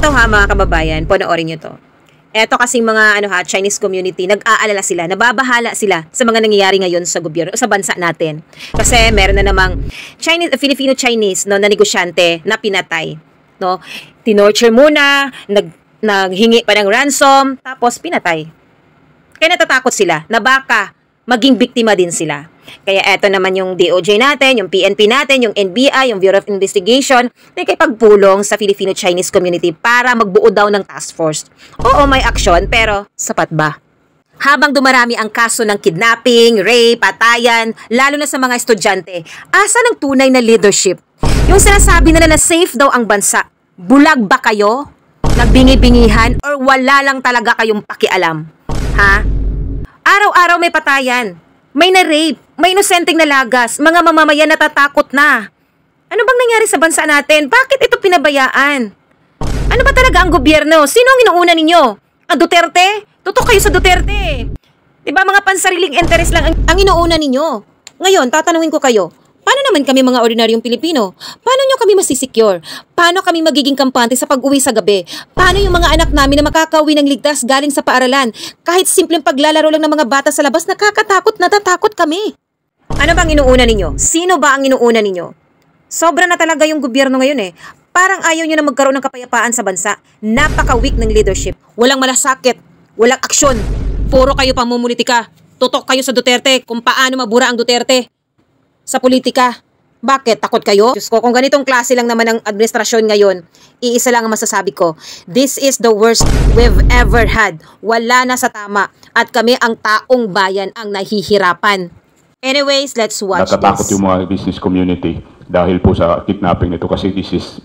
Eto ha mga kababayan, panoorin nyo to. Eto kasing mga Chinese community, nag-aalala sila, nababahala sila sa mga nangyayari ngayon sa gobyerno, sa bansa natin. Kasi meron na namang Filipino-Chinese na negosyante na pinatay. No? Tinorture muna, naghingi pa ng ransom, tapos pinatay. Kaya natatakot sila na baka maging biktima din sila. Kaya eto naman yung DOJ natin, yung PNP natin, yung NBI, yung Bureau of Investigation, nakikipagpulong sa Filipino-Chinese community para magbuo daw ng task force. Oo, may aksyon, pero sapat ba? Habang dumarami ang kaso ng kidnapping, rape, patayan, lalo na sa mga estudyante, asa ng tunay na leadership? Yung sinasabi nila na safe daw ang bansa, bulag ba kayo? Nagbingi-bingihan or wala lang talaga kayong pakialam? Ha? Araw-araw may patayan, may na-rape, may inosenteng nalagas, mga mamamayan natatakot na. Ano bang nangyari sa bansa natin? Bakit ito pinabayaan? Ano ba talaga ang gobyerno? Sino ang inuuna ninyo? Ang Duterte? Tutok kayo sa Duterte. Diba mga pansariling interes lang ang inuuna ninyo? Ngayon, tatanungin ko kayo, paano naman kami mga ordinaryong Pilipino? Paano nyo kami masisecure? Paano kami magiging kampante sa pag-uwi sa gabi? Paano yung mga anak namin na makakauwi ng ligtas galing sa paaralan? Kahit simpleng paglalaro lang ng mga bata sa labas, nakakatakot, natatakot kami. Ano bang inuuna ninyo? Sino ba ang inuuna ninyo? Sobra na talaga yung gobyerno ngayon eh. Parang ayaw nyo na magkaroon ng kapayapaan sa bansa. Napaka-weak ng leadership. Walang malasakit, walang aksyon. Puro kayo pamumulitika. Tutok kayo sa Duterte kung paano mabura ang Duterte sa politika. Bakit? Takot kayo? Diyos ko, kung ganitong klase lang naman ang administrasyon ngayon, iisa lang ang masasabi ko. This is the worst we've ever had. Wala na sa tama. At kami ang taong bayan ang nahihirapan. Anyways, let's watch Natatakot this. yung mga business community dahil po sa kidnapping nito kasi this is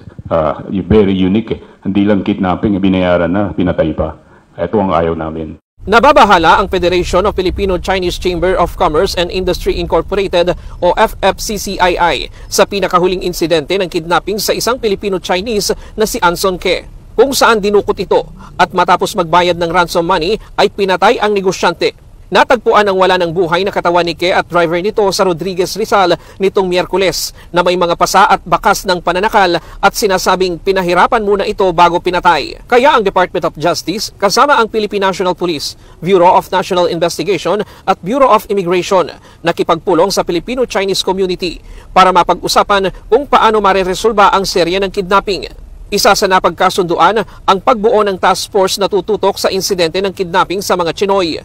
very unique eh. Hindi lang kidnapping, binayaran na, pinatay pa. Ito ang ayaw namin. Nababahala ang Federation of Filipino-Chinese Chamber of Commerce and Industry Incorporated o FFCCII sa pinakahuling insidente ng kidnapping sa isang Filipino-Chinese na si Anson Ke, kung saan dinukot ito at matapos magbayad ng ransom money ay pinatay ang negosyante. Natagpuan ang wala ng buhay na katawan ni Ke at driver nito sa Rodriguez Rizal nitong Miyerkules na may mga pasa at bakas ng pananakal at sinasabing pinahirapan muna ito bago pinatay. Kaya ang Department of Justice kasama ang Philippine National Police, Bureau of National Investigation at Bureau of Immigration nakipagpulong sa Filipino-Chinese community para mapag-usapan kung paano mareresolba ang serye ng kidnapping. Isa sa napagkasunduan ang pagbuo ng task force na tututok sa insidente ng kidnapping sa mga Chinoy.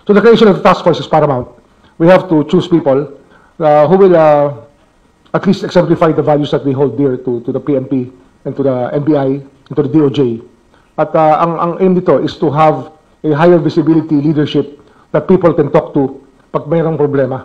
So the creation of the task force is paramount. We have to choose people who will at least exemplify the values that we hold dear to the PNP and to the NBI and to the DOJ. At ang aim nito is to have a higher visibility leadership that people can talk to pag mayroong problema.